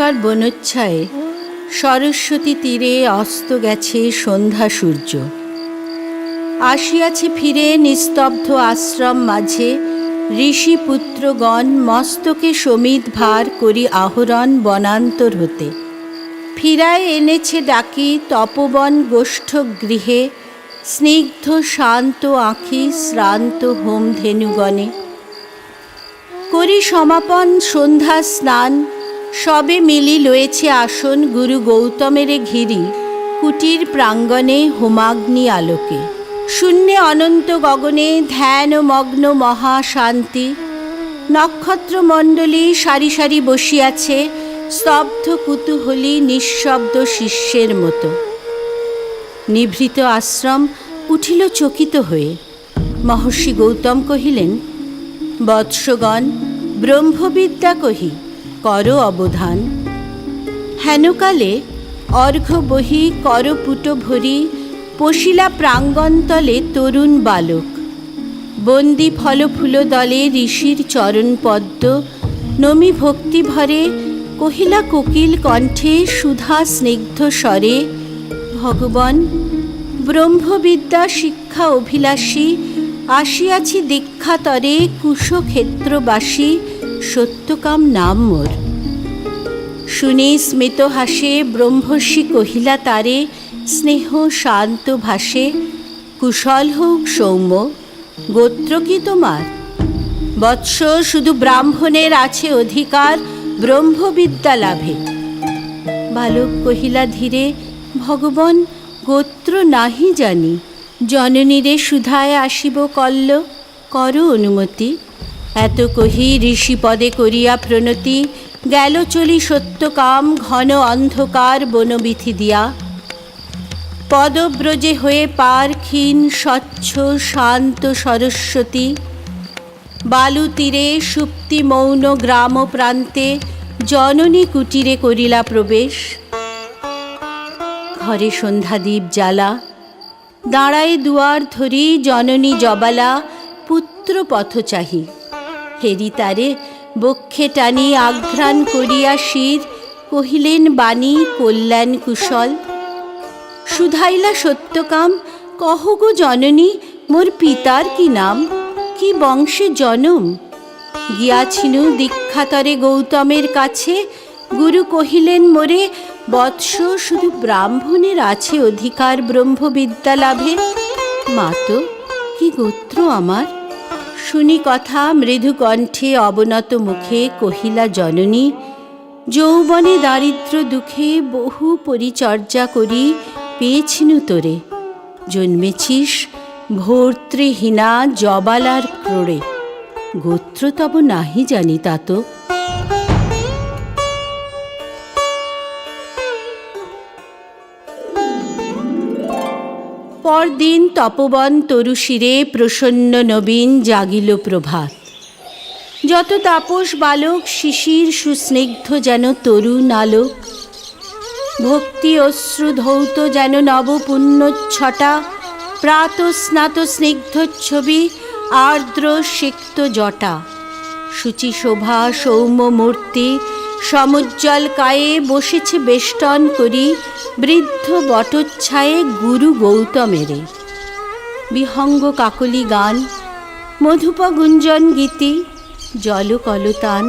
অন্ধকার বনোচ্ছায়ে সরস্বতী তীরে অস্ত গেছে সন্ধ্যা সূর্য। আসিয়াছে ফিরে নিস্তব্ধ আশ্রম মাঝে ঋষিপুত্রগণ মস্তকে সমিত ভার করি আহরণ বনান্তর হতে। ফিরায় এনেছে ডাকি তপবন গোষ্ঠ গৃহে স্নিগ্ধ শান্ত আঁখি শ্রান্ত হোমধেনুগণে। করি সমাপন সন্ধ্যা স্নান সবে মিলি লয়েছে আসন গুরু গৌতমের ঘিরি কুটির প্রাঙ্গণে হোমাগ্নি আলোকে। শূন্যে অনন্ত গগনে ধ্যান মগ্ন মহাশান্তি। নক্ষত্রমণ্ডলী সারি সারি বসিয়াছে স্তব্ধ কুতূহলী নিঃশব্দ শিষ্যের মতো। নিভৃত আশ্রম উঠিল চকিত হয়ে। মহর্ষি গৌতম কহিলেন, বৎসগণ, ব্রহ্মবিদ্যা কহি কর অবধান। হেনকালে অর্ঘ্য বহি করপুট ভরি পশিলা প্রাঙ্গণতলে তরুণ বালক। বন্দি ফল ফুল দলে ঋষির চরণ পদ্ম নমি ভক্তি ভরে কহিলা কোকিল কণ্ঠে সুধা স্নিগ্ধ স্বরে, ভগবান, ব্রহ্মবিদ্যা শিক্ষা অভিলাষী আসিয়াছি দীক্ষাতরে কুশক্ষেত্রবাসী সত্যকাম নাম মোর। শুনি স্মিত হাসে ব্রহ্মর্ষি কহিলা তারে স্নেহ শান্ত ভাষে, কুশল হোক সৌম্য, গোত্র কি তোমার? বৎস, শুধু ব্রাহ্মণের আছে অধিকার ব্রহ্মবিদ্যা লাভে। বালক কহিলা ধীরে, ভগবান, গোত্র নাহি জানি, জননীরে সুধায় আসিব কল্ল, কর অনুমতি। এত কহি ঋষিপদে করিয়া প্রণতি গেল চলি সত্যকাম ঘন অন্ধকার বনবিথি দিয়া। পদব্রজে হয়ে পার ক্ষীণ স্বচ্ছ শান্ত সরস্বতী। বালু তীরে সুপ্তি মৌন গ্রাম প্রান্তে জননী কুটিরে করিলা প্রবেশ। ঘরে সন্ধ্যাদীপ জ্বালা, দাঁড়ায় দুয়ার ধরি জননী জবালা পুত্র পথ চাহি। হেরি তারে বক্ষে টানি আঘ্রাণ করিয়া শির কহিলেন বাণী কল্যাণ কুশল। শুধাইলা সত্যকাম, কহ গো জননী, মোর পিতার কি নাম, কি বংশে জনম? গিয়াছিনু দীক্ষাতরে গৌতমের কাছে, গুরু কহিলেন মোরে, বৎস, শুধু ব্রাহ্মণের আছে অধিকার ব্রহ্মবিদ্যা লাভে। মাতো, কি গোত্র আমার? শুনি কথা মৃদু কণ্ঠে অবনত মুখে কহিলা জননী, যৌবনে দারিদ্র দুঃখে বহু পরিচর্যা করি পেয়েছিনু তোরে। জন্মেছিস ভর্তৃহীনা জবালার ক্রোড়ে, গোত্র তব নাহি জানি তাত। পরদিন তপবন তরুশিরে প্রসন্ন নবীন জাগিল প্রভাত। যত তাপস বালক শিশির সুস্নিগ্ধ যেন তরুণ আলোক। ভক্তি অশ্রু ধৌত যেন নবপুণ্যচ্ছটা। প্রাত স্নাত স্নিগ্ধ ছবি আর্দ্র সিক্ত জটা। শুচি শোভা সৌম্য মূর্তি সমুজ্জ্বল কায়ে বসেছে বেষ্টন করি বৃদ্ধ বটচ্ছায়ে গুরু গৌতমেরে। বিহঙ্গ কাকলি গান, মধুপ গুঞ্জন গীতি, জলকলতান,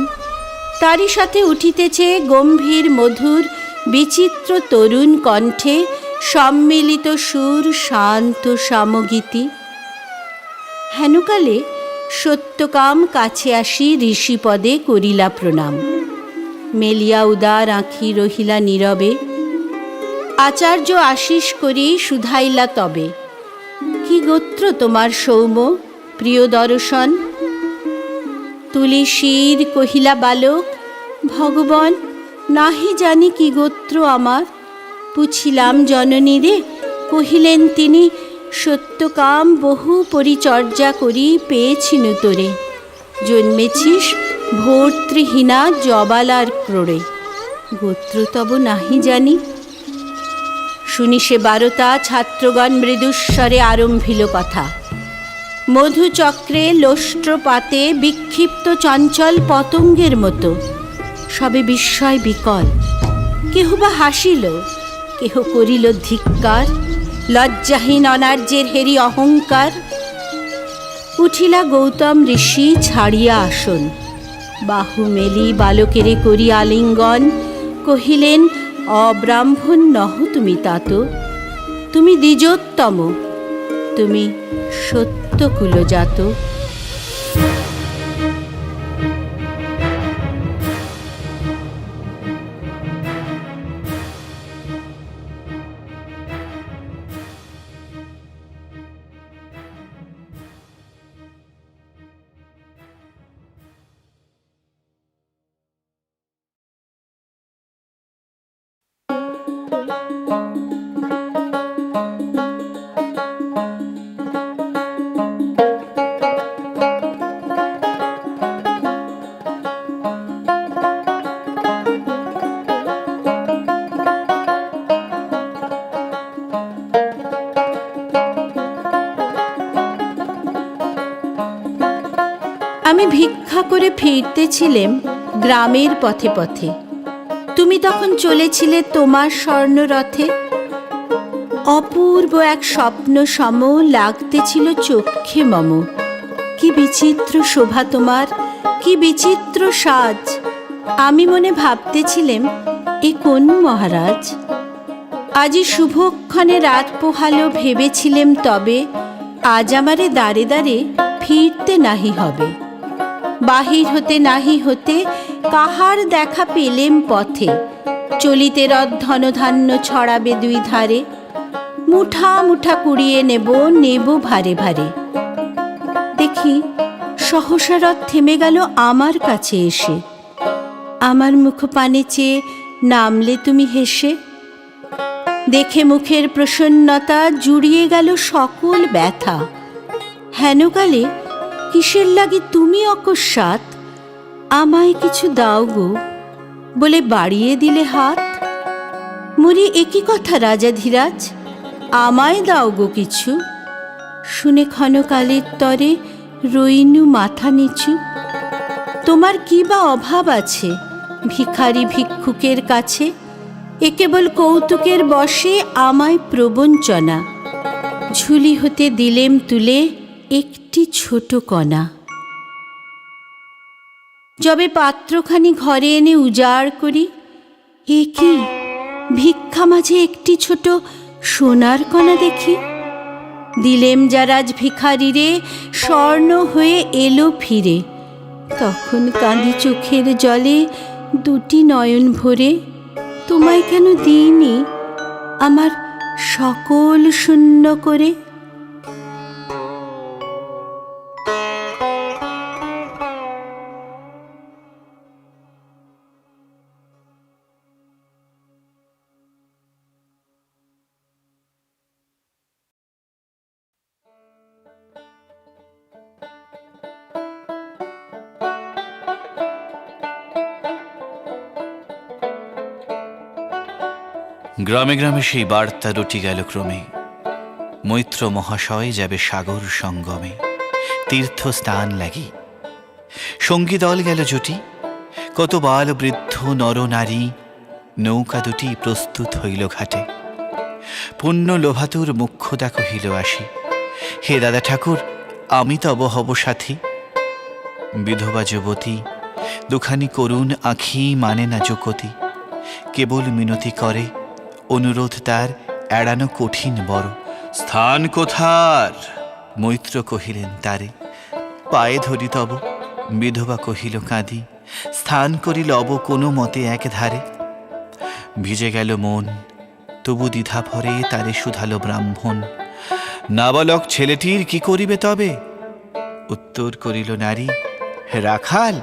তারই সাথে উঠিতেছে গম্ভীর মধুর বিচিত্র তরুণ কণ্ঠে সম্মিলিত সুর শান্ত সামগীতি। হেনকালে সত্যকাম কাছে আসি ঋষিপদে করিলা প্রণাম। মেলিয়া উদার আঁখি রহিলা নীরবে। আচার্য আশিস করি শুধাইলা তবে, কি গোত্র তোমার সৌম্য, প্রিয় দর্শন? তুলি শির কহিলা বালক, ভগবান, নাহি জানি কি গোত্র আমার। পুছিলাম জননীরে, কহিলেন তিনি, সত্যকাম বহু পরিচর্যা করি পেয়েছিনু তোরে। জন্মেছিস ভর্তৃহীনা জবালার ক্রোড়ে, গোত্র তব নাহি জানি। শুনি সে বারতা ছাত্রগণ মৃদুস্বরে আরম্ভিল কথা। মধুচক্রে লোষ্ট্রপাতে বিক্ষিপ্ত চঞ্চল পতঙ্গের মতো সবে বিস্ময় বিকল। কেহ বা হাসিল, কেহ করিল ধিক্কার, লজ্জাহীন অনার্যের হেরি অহংকার। উঠিলা গৌতম ঋষি ছাড়িয়া আসন, বাহু মেলি বালকেরে করি আলিঙ্গন, কহিলেন, অব্রাহ্মণ নহ তুমি তাত, তুমি দ্বিজোত্তম, তুমি সত্যকুলজাত। আমি ভিক্ষা করে ফিরতেছিলেম গ্রামের পথে পথে। তুমি তখন চলেছিলে তোমার স্বর্ণরথে। অপূর্ব এক স্বপ্ন সম লাগতেছিল চক্ষে মম। কি বিচিত্র শোভা তোমার, কি বিচিত্র সাজ। আমি মনে ভাবতেছিলেম, এ কোন মহারাজ। আজি শুভক্ষণে রাত পোহালো, ভেবেছিলেম তবে আজ আমারে দ্বারে দ্বারে ফিরতে নাহি হবে। বাহির হতে নাহি হতে কাহার দেখা পেলেম পথে, চলিতে রথ ধনধান্য ছড়াবে দুই ধারে। মুঠা মুঠা কুড়িয়ে নেব, নেব ভারে ভারে। দেখি সহসা রথ থেমে গেল আমার কাছে এসে। আমার মুখ পানে চেয়ে নামলে তুমি হেসে। দেখে মুখের প্রসন্নতা জুড়িয়ে গেল সকল ব্যথা। হেনকালে কিসের লাগি তুমি অকস্মাৎ আমায় কিছু দাও গো বলে বাড়িয়ে দিলে হাত। মরি একই কথা রাজাধিরাজ, আমায় দাও গো কিছু। শুনে ক্ষণকালের তরে রইনু মাথা নিচু। তোমার কি বা অভাব আছে ভিখারি ভিক্ষুকের কাছে? এ কেবল কৌতুকের বশে আমায় প্রবঞ্চনা। ঝুলি হতে দিলেম তুলে একটি ছোট কণা। যবে পাত্রখানি ঘরে এনে উজাড় করি, এ কি ভিক্ষা মাঝে একটি ছোট সোনার কণা দেখি। দিলেম যারাজ ভিখারিরে, স্বর্ণ হয়ে এলো ফিরে। তখন কাঁদি চোখের জলে দুটি নয়ন ভরে। তোমায় কেন দিইনি আমার সকল শূন্য করে। গ্রামে গ্রামে সেই বার্তা রটি গেল ক্রমে, মৈত্র মহাশয় যাবে সাগর সঙ্গমে তীর্থস্থান লাগি। সঙ্গী দল গেল জুটি, কত বাল বৃদ্ধ নর নারী, নৌকা দুটি প্রস্তুত হইল ঘাটে। পুণ্য লোভাতুর মুখ্য দেখো হিল আসি, হে দাদা ঠাকুর আমি তব হব সাথী। বিধবা যুবতী দুখানি করুণ আঁখি মানে না যুকতি, কেবল মিনতি করে অনুরোধ তার এড়ানো কঠিন বড়। স্থান কোথার? মৈত্র কহিলেন তারে, পায়ে ধরি তব। বিধবা কহিল কাঁদি, স্থান করি লব কোনো মতে এক ধারে। ভিজে গেল মন, তবু দ্বিধা ভরে তারে শুধালো ব্রাহ্মণ, নাবালক ছেলেটির কি করিবে তবে? উত্তর করিল নারী, রাখাল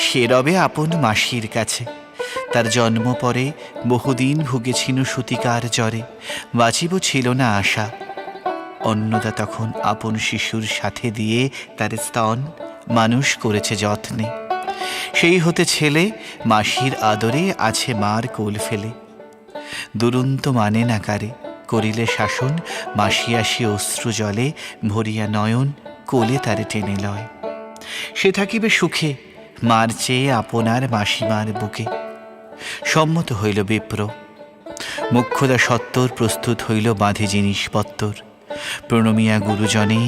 সে রবে আপন মাসির কাছে। তার জন্ম পরে বহুদিন ভুগেছিল সতিকার জ্বরে, বাঁচিব ছিল না আশা। অন্নদা তখন আপন শিশুর সাথে দিয়ে তার স্তন মানুষ করেছে যত্নে। সেই হতে ছেলে মাসির আদরে আছে মার কোল ফেলে। দুরন্ত মানে না কারে, করিলে শাসন মাসি আসি অশ্রু জলে ভরিয়া নয়ন কোলে তারে টেনে লয়। সে থাকিবে সুখে মার চেয়ে আপনার মাসিমার বুকে। সম্মত হইল বিপ্র। মুখ্যদা সত্তর প্রস্তুত হইল বাঁধে জিনিসপত্তর। প্রণমিয়া গুরুজনে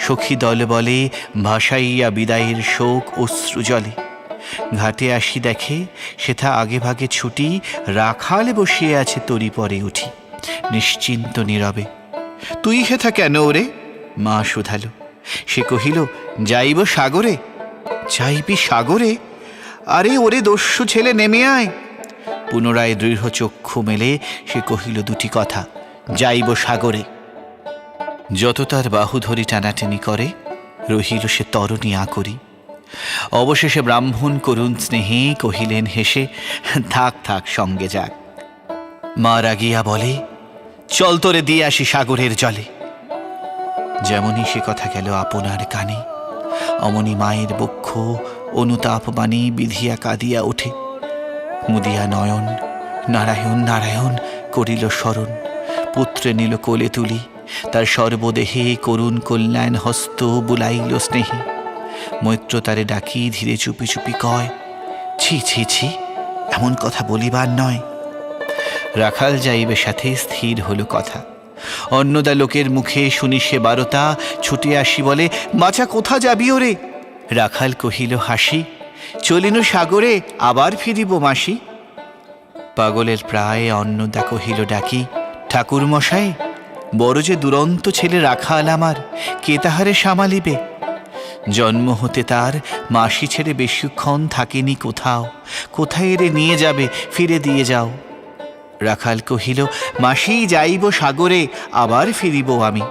সখী দল বলে ভাসাইয়া বিদায়ের শোক অশ্রু জলে। ঘাটে আসি দেখে সেথা আগে ভাগে ছুটি, রাখাল বসিয়ে আছে তরি পরে উঠি নিশ্চিন্ত নীরবে। তুই হেথা কেন ওরে? মা শুধালো। সে কহিল, যাইব সাগরে। যাইবি সাগরে? আরে ওরে দস্যু ছেলে, নেমে আয়। পুনরায় দৃঢ় চক্ষু মেলে সে কহিল দুটি কথা, যাইব সাগরে। যত তার বাহু ধরি টানাটানি করে, রহিল সে তরণী আকরি। অবশেষে ব্রাহ্মণ করুণ স্নেহে কহিলেন হেসে, থাক থাক সঙ্গে যাক। মা রাগিয়া বলে, চল তোরে দিয়ে আসি সাগরের জলে। যেমনই সে কথা গেল আপনার কানে, অমনি মায়ের বক্ষ অনুতাপ বাণী বিধিয়া কাঁদিয়া ওঠে। মুদিয়া নয়ন নারায়ণ নারায়ণ করিল স্মরণ। পুত্রে নিল কোলে তুলি, তার সর্বদেহে করুণ কল্যাণ হস্ত বুলাইল স্নেহে। মৈত্র তারে ডাকি ধীরে চুপি চুপি কয়, ছি ছি ছি, এমন কথা বলিবার নয়। রাখাল যাইবে সাথে স্থির হলো কথা। অন্নদা লোকের মুখে শুনি সে বারতা, ছুটে আসি বলে, বাছা কোথা যাবি ওরে? রাখাল কহিল হাসি, চলিনু সাগরে, আবার ফিরিব মাসি। পাগলের প্রায় অন্নদা কহিল ডাকি, ঠাকুর মশাই, বড় যে দুরন্ত ছেলে রাখাল আমার, কে তাহারে সামালিবে? জন্ম হতে তার মাসি ছেড়ে বেশিক্ষণ থাকেনি কোথাও, কোথায় এরে নিয়ে যাবে, ফিরে দিয়ে যাও। রাখাল কহিল, মাসি যাইব সাগরে, আবার ফিরিব আমি।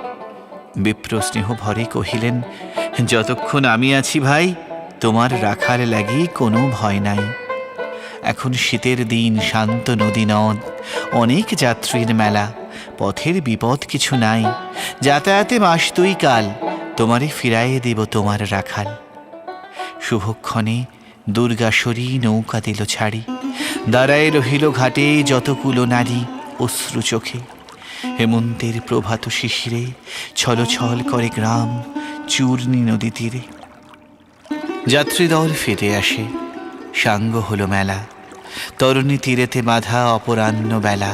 বিপ্র স্নেহ ভরে কহিলেন, যতক্ষণ আমি আছি ভাই, তোমার রাখাল লাগি কোনো ভয় নাই। এখন শীতের দিন, শান্ত নদী নদ, অনেক যাত্রীর মেলা, পথের বিপদ কিছু নাই। যাতায়াতে মাস দুই কাল, তোমারে ফিরাইয়ে দেব তোমার রাখাল। শুভক্ষণে দুর্গাশ্বরী নৌকা দিল ছাড়ি, দাঁড়ায় রহিল ঘাটে যতকুলো নারী অশ্রু চোখে। হেমন্তের প্রভাত শিশিরে ছল ছল করে গ্রাম চূর্ণী নদী তীরে। যাত্রীদল ফিরে আসে, সাঙ্গ হলো মেলা। তরুণী তীরেতে বাঁধা অপরাহ্ন বেলা,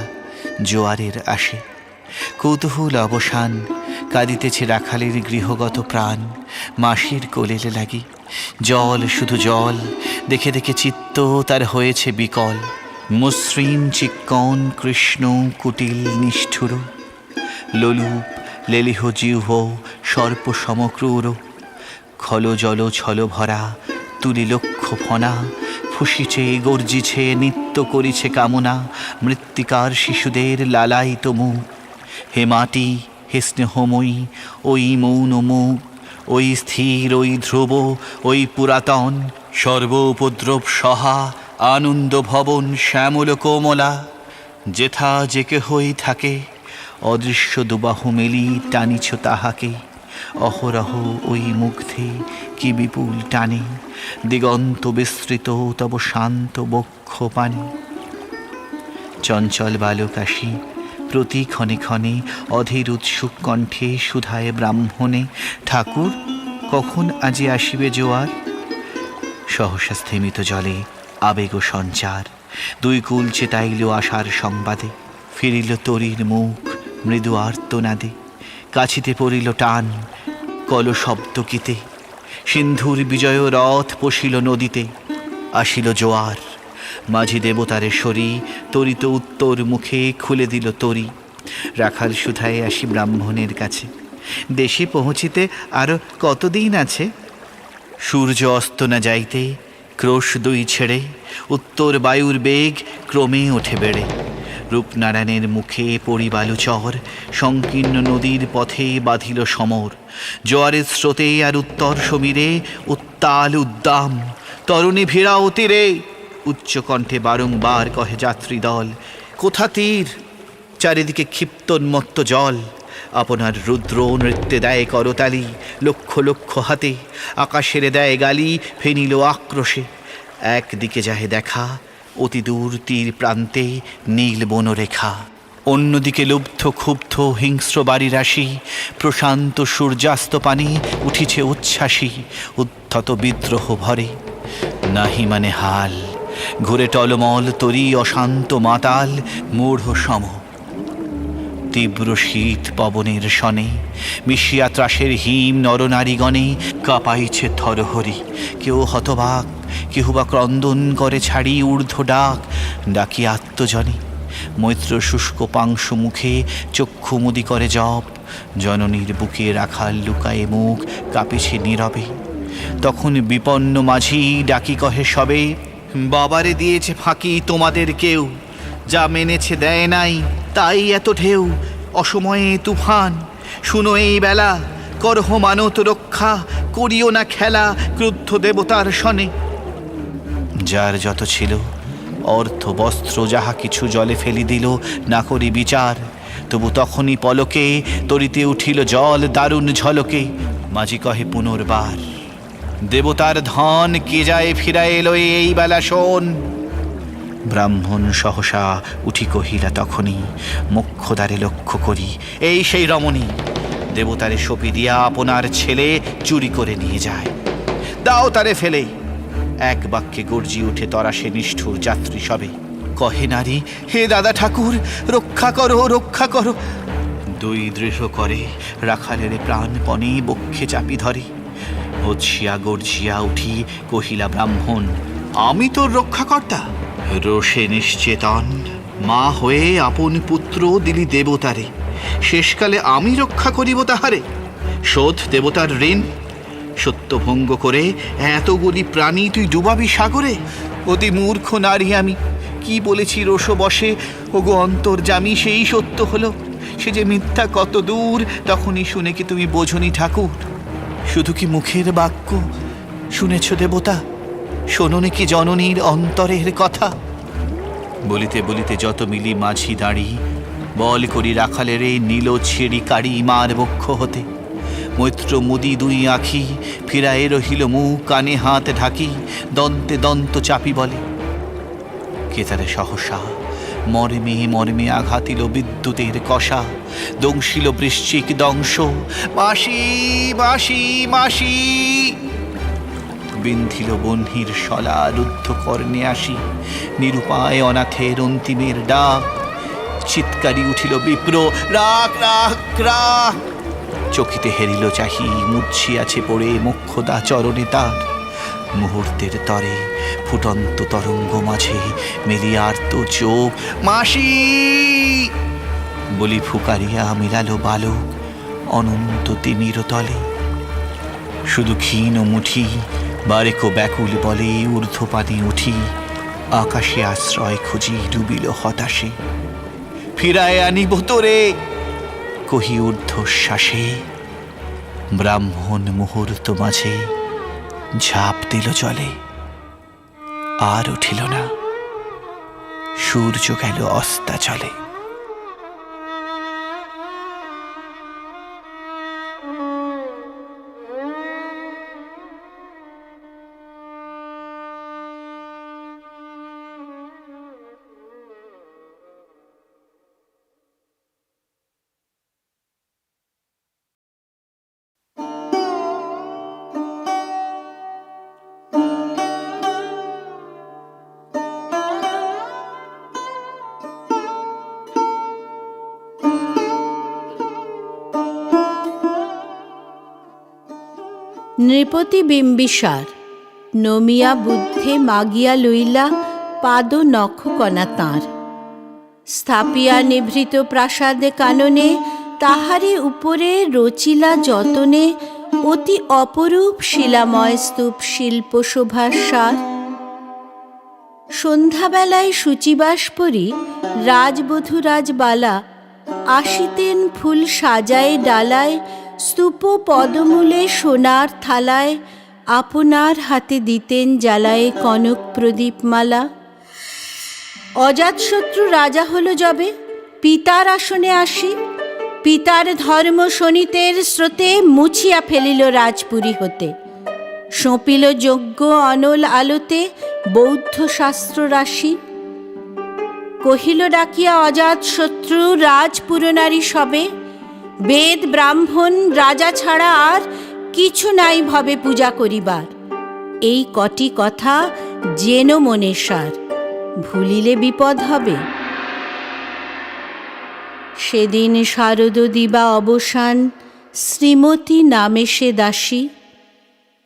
জোয়ারের আসে। কৌতূহল অবসান, কাঁদিতেছে রাখালের গৃহগত প্রাণ। মাসির কোলেলে লাগি, জল শুধু জল, দেখে দেখে চিত্ত তার হয়েছে বিকল। মসৃণ চিক্কণ কৃষ্ণ কুটিল নিষ্ঠুর, লোলুপ লেলিহ জিহ্ব সর্প সমক্রূর। খল জল ছল ভরা তুলি লক্ষ ফনা, ফুসিছে গর্জিছে নিত্য করিছে কামনা। মৃত্তিকার শিশুদের লালায়িত মুখ, হে মাটি হে স্নেহময়ী, ওই মৌন মুখ, ওই স্থির ওই ধ্রুব ওই পুরাতন। সর্ব উপদ্রব সহা আনন্দ ভবন শ্যামল কোমলা। যেথা যে কেহই থাকে, অদৃশ্য দুবাহু মেলি টানিছ তাহাকে। অহরহ ওই মুগ্ধে কি বিপুল টানে, দিগন্ত বিস্তৃত তব শান্ত বক্ষ পানে। চঞ্চল বালকাশী প্রতি ক্ষণে ক্ষণে অধীর উৎসুক কণ্ঠে সুধায় ব্রাহ্মণে, ঠাকুর কখন আজি আসিবে জোয়ার? সহসা স্থিমিত জলে আবেগ সঞ্চার, দুই কুল চেতাইল আশার সংবাদে। ফিরিল তরীর মুখ মৃদু আর্তনাদে, কাছিতে পড়িল টান কল শব্দ কিতে। সিন্ধুর বিজয় রথ পশিল নদীতে, আসিল জোয়ার। মাঝি দেবতারে সরি তরিত উত্তর মুখে খুলে দিল তরি। রাখাল সুধায় আসি ব্রাহ্মণের কাছে, দেশে পৌঁছিতে আরো কতদিন আছে? সূর্য অস্ত না যাইতে ক্রোশ দুই ছেড়ে, উত্তর বায়ুর বেগ ক্রমে ওঠে বেড়ে। রূপনারায়ণের মুখে পড়িবালু চর, সংকীর্ণ নদীর পথে বাঁধিল সমর। জোয়ারের স্রোতে আর উত্তর সমীরে উত্তাল উদ্দাম, তরুণী ভিড়াও তীরে। উচ্চ কণ্ঠে বারংবার কহে যাত্রী দল, কোথা তীর? চারিদিকে ক্ষিপ্তোন্মত্ত জল। আপনার রুদ্র নৃত্যে দেয় করতালি, লক্ষ লক্ষ হাতে আকাশের দেয় গালি ফেনিল আক্রোশে। একদিকে যাহে দেখা, অতি দূর তীর প্রান্তে নীল বনরেখা। অন্যদিকে লুব্ধ ক্ষুব্ধ হিংস্র বাড়ি রাশি, প্রশান্ত সূর্যাস্ত পানে উঠিছে উচ্ছ্বাসী। উদ্ধত বিদ্রোহ ভরে, নাহি মানে হাল ঘুরে টলমল তরি অশান্ত মাতাল মূঢ় সম। তীব্র শীত পবনের শনে মিশিয়া ত্রাসের হিম নরনারীগণে কাঁপাইছে থরহরি। কেউ হতবাক, কেহ বা ক্রন্দন করে ছাড়ি ঊর্ধ্ব ডাক ডাকি আত্মজনে। মৈত্র শুষ্ক পাংশু মুখে চক্ষু মুদি করে জপ। জননীর বুকে রাখাল লুকায়ে মুখ কাঁপিছে নীরবে। তখন বিপন্ন মাঝি ডাকি কহে সবে, বাবারে দিয়েছে ফাঁকি তোমাদের কেউ, যা মেনেছে দেয় নাই তাই এত ঢেউ। অসময়ে তুফান, শুনো এই বেলা, করহ মানত রক্ষা, করিও না খেলা ক্রুদ্ধ দেবতার শনে। যার যত ছিল অর্থ বস্ত্র যাহা কিছু জলে ফেলি দিল, না করি বিচার। তবু তখনই পলকে তরিতে উঠিল জল দারুণ ঝলকে। মাঝি কহে পুনর্বার, দেবতার ধন কে যায় ফিরায় এলো এই বেলা শোন। ব্রাহ্মণ সহসা উঠি কহিলা তখনই, মোক্ষদ্বারে লক্ষ্য করি এই সেই রমণী। দেবতারে সপি দিয়া আপনার ছেলে চুরি করে নিয়ে যায়, দাও তারে ফেলে। এক বাক্যে গর্জি উঠে তরাসে নিষ্ঠুর যাত্রী সবে। কহে নারী, হে দাদা ঠাকুর, রক্ষা করো রক্ষা করো। দুই দৃঢ় করে রাখালের প্রাণপণে বক্ষে চাপি ধরে। হচ্ছিয়া গর্জিয়া উঠি কহিলা ব্রাহ্মণ, আমি তোর রক্ষাকর্তা। রোষে নিশ্চেতন মা হয়ে আপন পুত্র দিলি দেবতারে, শেষকালে আমি রক্ষা করিব তাহারে। শোধ দেবতার ঋণ, সত্যভঙ্গ করে এতগুলি প্রাণী তুই ডুবাবি সাগরে। অতি মূর্খ নারী আমি, কি বলেছি রোষ বসে, ওগো অন্তর্যামী সেই সত্য হলো। সে যে মিথ্যা কত দূর তখনই শুনে কি তুমি বোঝনি ঠাকুর? শুধু কি মুখের বাক্য শুনেছ দেবতা, শোনোনি কি জননীর অন্তরের কথা? বলিতে বলিতে যত মিলি মাঝি দাঁড়ি, বল করি রাখালের নীল ছেড়ি কাড়ি মার বক্ষ হতে। মৈত্র মুদি দুই আঁখি ফিরায়ে রহিল মুখ, কানে হাত ঢাকি দন্তে দন্ত চাপি বলে। কেতারে সহসা মর্মে মর্মে আঘাতিল বিদ্যুতের কষা, দংশিল বৃশ্চিক দংশ। মাসি মাসি মাসি বিন্ধিল বহ্নির শলা, রুদ্ধ কর্ণে আসি নিরুপায় অনাথের অন্তিমের ডাক। চিৎকারি উঠিল বিপ্র, রাখ রাখ রাখ। চকিতে হেরিল চাহি, মূর্ছিয়াছে পড়ে মোক্ষদা চরণে তার। মুহূর্তের তরে ফুটন্ত তরঙ্গ মাঝে মেলিয়ার তো চোখ। মাসি বলি ফুকারিয়া মিলালো বালক অনন্ত তিমির তলে। শুধু ক্ষীণ মুঠি বারেকো ব্যাকুল বলে ঊর্ধ্বপানে উঠি। আকাশে আশ্রয় খুঁজি ডুবিল হতাশে। ফিরায় আনিব তোরে কহি ঊর্ধ্বশ্বাসে। ব্রাহ্মণ মুহূর্ত মাঝে ঝাঁপ দিল জলে, আর উঠিল না। সূর্য গেল অস্তাচলে। নৃপতি বিম্বিসার নমিয়া বুদ্ধে মাগিয়া লইলা পাদ নখ কণা তাঁর। স্থাপিয়া নিভৃত প্রাসাদে কাননে, তাহারি উপরে রচিলা যতনে অতি অপরূপ শিলাময় স্তূপ শিল্প শোভার সার। সন্ধ্যাবেলায় শুচিবাস পরি রাজবধূ রাজবালা আসিতেন ফুল সাজায় ডালায়। স্তূপ পদমূলে সোনার থালায় আপনার হাতে দিতেন জ্বালায় কনক প্রদীপমালা। অজাতশত্রু রাজা হল যবে পিতার আসনে আসি, পিতার ধর্ম শোনিতের স্রোতে মুছিয়া ফেলিল রাজপুরী হতে। সঁপিল যজ্ঞ অনল আলোতে বৌদ্ধ শাস্ত্র রাশি। কহিল ডাকিয়া অজাতশত্রু রাজপুরনারী সবে, বেদ ব্রাহ্মণ রাজা ছাড়া আর কিছু নাই ভবে পূজা করিবার। এই কটি কথা যেন মনে সার, ভুলিলে বিপদ হবে। সেদিন শারদ দিবা অবসান, শ্রীমতী নামে সে দাসী।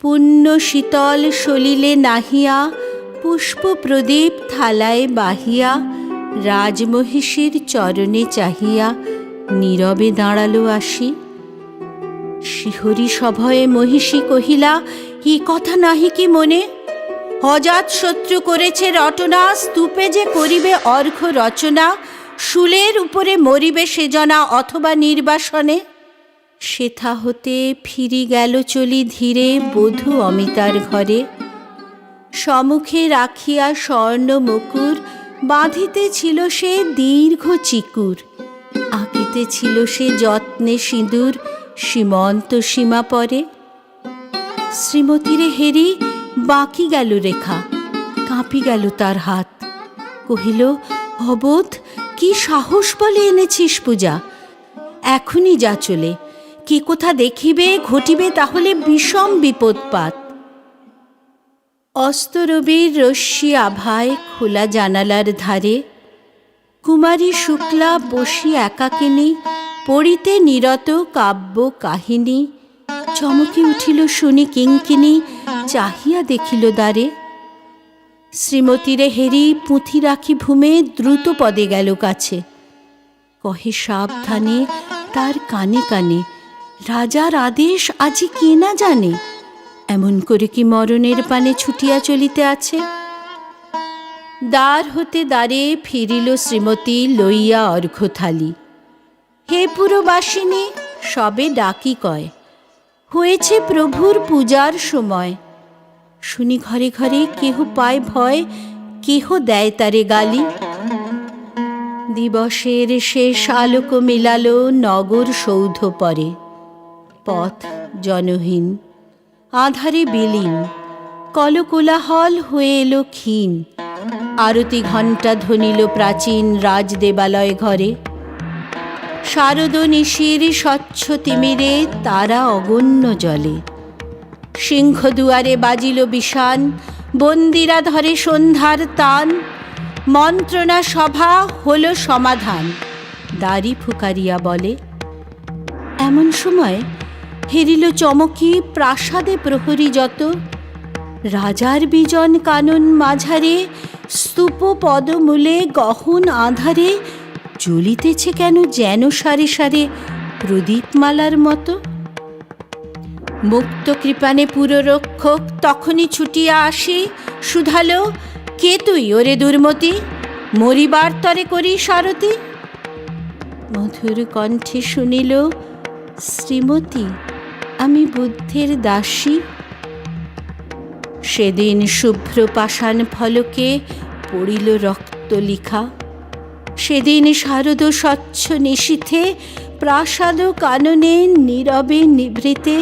পুণ্য শীতল সলিলে নাহিয়া, পুষ্প প্রদীপ থালায় বাহিয়া, রাজমহিষীর চরণে চাহিয়া নীরবে দাঁড়ালো আসি। শিহরি সভয়ে মহিষী কহিলা, ই কথা নাহি কি মনে? অজাত শত্রু করেছে রটনা, স্তূপে যে করিবে অর্ঘ্য রচনা, শুলের উপরে মরিবে সেজনা অথবা নির্বাসনে। সেথা হতে ফিরি গেল চলি ধীরে বধূ অমিতার ঘরে। সম্মুখে রাখিয়া স্বর্ণ মুকুর, বাঁধিতেছিল সে দীর্ঘ চিকুর। আঁকিতেছিল সে যত্নে সিঁদুর, সীমন্ত সীমা পরে। শ্রীমতীরে হেরি বাকি গেল রেখা, কাঁপি গেল তার হাত। কহিল, অবোধ, কি সাহস বলে এনেছিস পূজা? এখনই যা চলে, কি কোথা দেখিবে ঘটিবে তাহলে বিষম বিপদপাত। অস্তরবীর রশ্মি আভায় খোলা জানালার ধারে কুমারী শুক্লা বসি একাকিনী, পড়িতে নিরত কাব্য কাহিনী। চমকি উঠিল শুনি কিঙ্কিনী, চাহিয়া দেখিল দ্বারে। শ্রীমতীরে হেরি পুঁথি রাখি ভূমে দ্রুত পদে গেল কাছে। কহে সাবধানে তার কানে কানে, রাজার আদেশ আজি কে না জানে? এমন করে কি মরণের পানে ছুটিয়া চলিতে আছে? দ্বার হতে দ্বারে ফিরিল শ্রীমতী লইয়া অর্ঘ্য থালি। হে পুরবাসিনী, সবে ডাকি কয়, হয়েছে প্রভুর পূজার সময়। শুনি ঘরে ঘরে কেহ পায় ভয়, কেহ দেয় তারে গালি। দিবসের শেষ আলোক মিলালো নগর সৌধ পরে। পথ জনহীন, আধারে বিলীন, কলকোলাহল হয়ে এলো ক্ষীণ। আরতি ঘণ্টা ধ্বনিল প্রাচীন রাজদেবালয় ঘরে। শারদ নিশির স্বচ্ছ তিমিরে তারা অগণ্য জলে। সিংহ দুয়ারে বাজিল বিষান, বন্দিরা ধরে সন্ধ্যার তান। মন্ত্রণা সভা হল সমাধান, দাড়ি ফুকারিয়া বলে। এমন সময় হেরিল চমকি প্রাসাদে প্রহরী যত। রাজার বিজন কানন মাঝারে, স্তূপ পদমূলে গহন আধারে জ্বলিতেছে কেন যেন সারে সারে প্রদীপমালার মতো। মুক্ত কৃপানে পুররক্ষক তখনই ছুটিয়া আসি, শুধালো, কে তুই ওরে দুর্মতি? মরিবার তরে করি সারতি। মধুর কণ্ঠে শুনিল, শ্রীমতী, আমি বুদ্ধের দাসী। সেদিন শুভ্র পাষাণ ফলকে পড়িল রক্ত লিখা। সেদিন শারদ স্বচ্ছ নিশীথে, প্রাসাদ কাননে নীরবে নিভৃতে।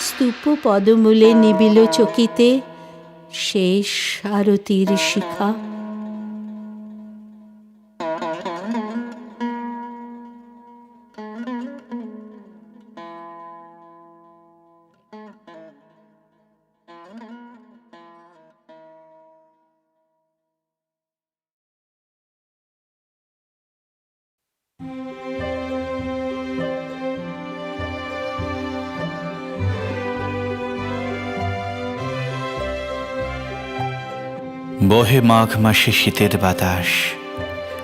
স্তূপ পদমূলে নিবিল চকিতে, শেষ আরতির শিখা। বহে মাঘ মাসে শীতের বাতাস,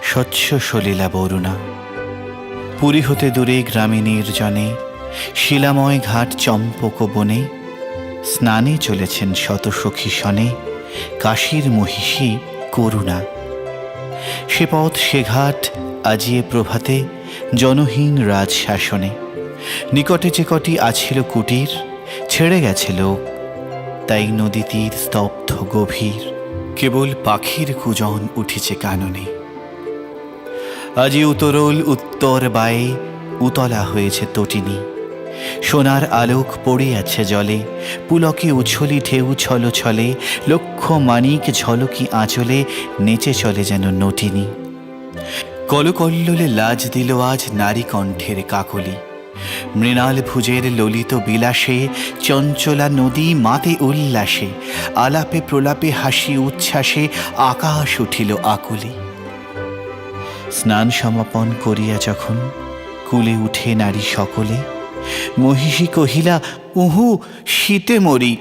স্বচ্ছ সলিলা বরুণা। পুরী হতে দূরে গ্রামে নির্জনে, শিলাময় ঘাট চম্পক বনে। স্নানে চলেছেন শত সখী শনে, কাশীর মহিষী করুণা। সে পথ সে ঘাট আজিয়ে প্রভাতে, জনহীন রাজশাসনে। নিকটে যে কটি আছিল কুটির, ছেড়ে গেছে লোক, তাই নদী তীর স্তব্ধ গভীর। কেবল পাখির কুজন উঠিছে কাননে। আজি উতরল উত্তর বায়ে, উতলা হয়েছে তটিনী। সোনার আলোক পড়ে আছে জলে, পুলকে উছলি ঢেউ ছল ছলে। লক্ষ মানিক ঝলকি আঁচলে, নেচে চলে যেন নটিনী। কলকল্লোলে লাজ দিল আজ নারী কণ্ঠের কাকলি। মৃণাল ভুজের ললিত বিলাসে, চঞ্চলা নদী মাতে উল্লাসে, আলাপে প্রলাপে হাসি উচ্ছ্বাসে আকাশ উঠিল আকুলে। স্নান সমাপন করিয়া যখন কুলে উঠে নারী সকলে, মহিষী কহিলা, উহু শীতে মরি,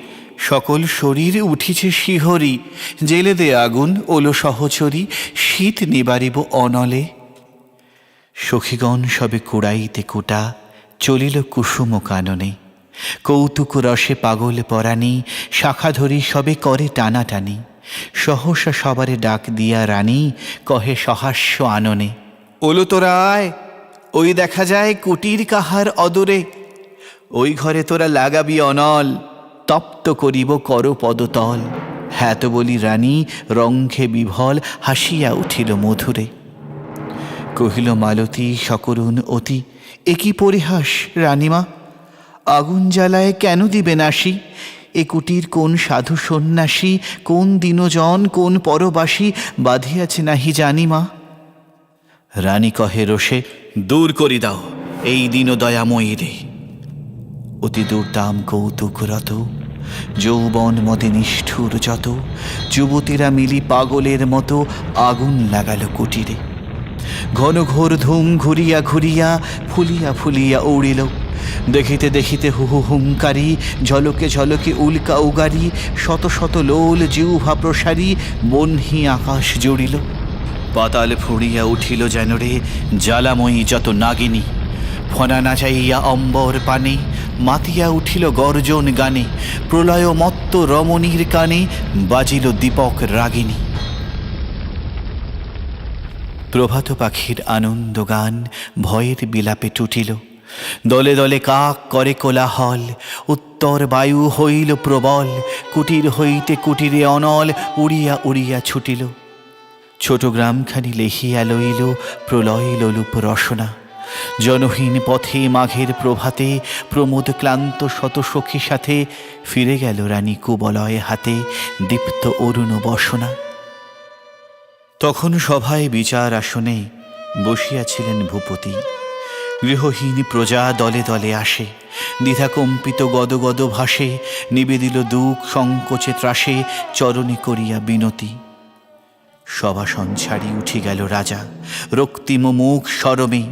সকল শরীর উঠিছে শিহরি, জেলে দে আগুন ওলো সহচরী, শীত নিবারিব অনলে। সখীগণ সবে কুড়াইতে কুটা, চলিল কুসুম কাননে, কৌতুক রসে পাগল পরাণী, শাখা ধরি সবে করে টানাটানি, সহসা সবারে ডাক দিয়া রানী, কহে সহাস্য আননে, ওলো তোরা আয়, ওই দেখা যায় কুটির কাহার অদূরে, ওই ঘরে তোরা লাগাবি অনল, তপ্ত করিব কর পদতল। হ্যাঁ তো বলি রানী, রঙ্ঘে বিভল হাসিয়া উঠিল মধুরে। কহিল মালতী সকরুণ অতি, এ কি পরিহাস রানীমা, আগুন জ্বালায় কেন দিবে নাশি, এ কুটির কোন সাধু সন্ন্যাসী, কোন দীনজন কোন পরবাসী বাঁধিয়াছে নাহি জানিমা। রানী কহে রোষে, দূর করি দাও এই দীন দয়াময়ী রে। অতি দুর্দাম কৌতুকরত, যৌবন মতে নিষ্ঠুর যত, যুবতীরা মিলি পাগলের মতো আগুন লাগালো কুটিরে। ঘন ঘোর ধুম ঘুরিয়া ঘুরিয়া ফুলিয়া ফুলিয়া উড়িল, দেখিতে দেখিতে হুহু হুঙ্কারি, ঝলকে ঝলকে উল্কা উগারি, শত শত লোল জিহ্বা প্রসারী, বহ্নি আকাশ জুড়িল। পাতাল ফুঁড়িয়া উঠিল যেন রে জ্বালাময়ী যত নাগিনী, ফনা নাচাইয়া অম্বর পানে, মাতিয়া উঠিল গর্জন গানে, প্রলয় মত্ত রমণীর কানে বাজিল দীপক রাগিনী। প্রভাত পাখির আনন্দ গান ভয়ের বিলাপে টুটিল, দলে দলে কাক করে কোলাহল, উত্তর বায়ু হইল প্রবল, কুটির হইতে কুটিরে অনল উড়িয়া উড়িয়া ছুটিল। ছোট গ্রামখানি লেহিয়া লইল প্রলয় লোলুপ রসনা, জনহীন পথে মাঘের প্রভাতে প্রমোদ ক্লান্ত শত সখী সাথে, ফিরে গেল রানী কুবলয় হাতে দীপ্ত অরুণ বসনা। তখন সভায় বিচার আসনে বসিয়াছিলেন ভূপতি, গৃহহীন প্রজা দলে দলে আসে, দ্বিধাকম্পিত গদগদ ভাসে, নিবেদিল দুঃখ সংকোচে ত্রাসে, চরণে করিয়া বিনতি। সভাসন ছাড়ি উঠি গেল রাজা, রক্তিম মুখ সরমে,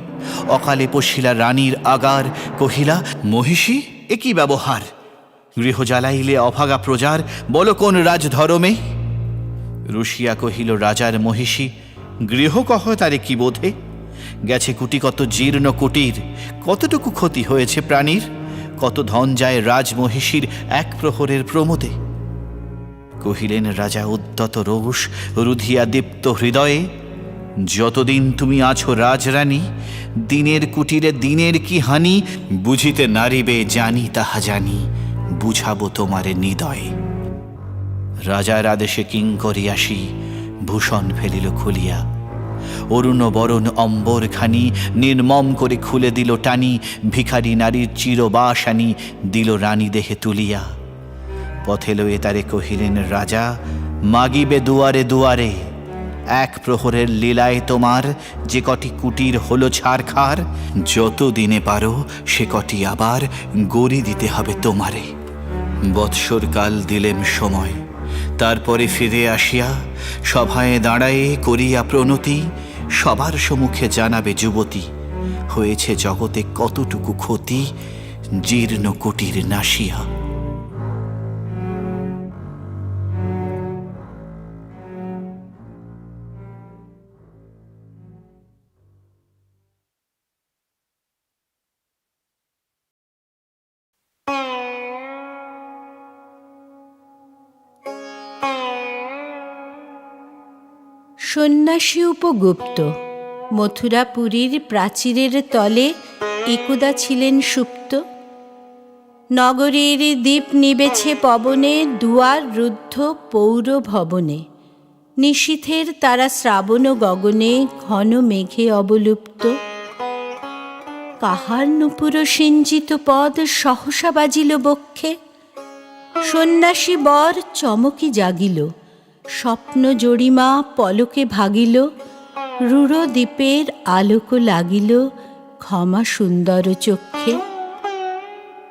অকালে পশিলা রানীর আগার, কহিলা, মহিষী এ কি ব্যবহার, গৃহ জ্বালাইলে অভাগা প্রজার, বলো কোন রাজধরমে। রুশিয়া কহিল রাজার মহিষী, গৃহ কহ তারে কি বোধে, গেছে কুটি কত জীর্ণ কুটির, কতটুকু ক্ষতি হয়েছে প্রাণীর, কত ধন যায় রাজমহিষীর এক প্রহরের প্রমোদে। কহিলেন রাজা উদ্যত রোষ রুধিয়া দীপ্ত হৃদয়ে, যতদিন তুমি আছো রাজরানী, দিনের কুটিরে দিনের কি হানি, বুঝিতে নারিবে জানি তাহা জানি, বুঝাবো তোমারে নিদয়ে। রাজার আদেশে কিঙ্করী আসি ভূষণ ফেলিল খুলিয়া, অরুণ বরণ অম্বরখানি নির্মম করে খুলে দিল টানি, ভিখারি নারীর চিরবাসানি দিল রানী দেহে তুলিয়া। পথে লয়ে তারে কহিলেন রাজা, মাগিবে দুয়ারে দুয়ারে, এক প্রহরের লীলায় তোমার যে কটি কুটির হলো ছারখার, যত দিনে পারো সে কটি আবার গড়ি দিতে হবে তোমারে। বৎসর কাল দিলেম সময়, তারপরে ফিরে আসিয়া সভায় দাঁড়ায়ে করিয়া প্রণতি, সবার সম্মুখে জানাবে যুবতী, হয়েছে জগতে কতটুকু ক্ষতি, জীর্ণ কুটির নাশিয়া। সন্ন্যাসী উপগুপ্ত মথুরাপুরীর প্রাচীরের তলে একদা ছিলেন সুপ্ত। নগরীর দীপ নিবেছে পবনে, দুয়ার রুদ্ধ পৌর ভবনে, নিশীথের তারা শ্রাবণ গগনে, ঘন মেঘে অবলুপ্ত। কাহার নূপুর সিঞ্চিত পদ সহসা বাজিল বক্ষে, সন্ন্যাসী বর চমকি জাগিল, স্বপ্ন জরিমা পলকে ভাগিল, রূঢ় দ্বীপের আলোক লাগিল ক্ষমা সুন্দর চক্ষে।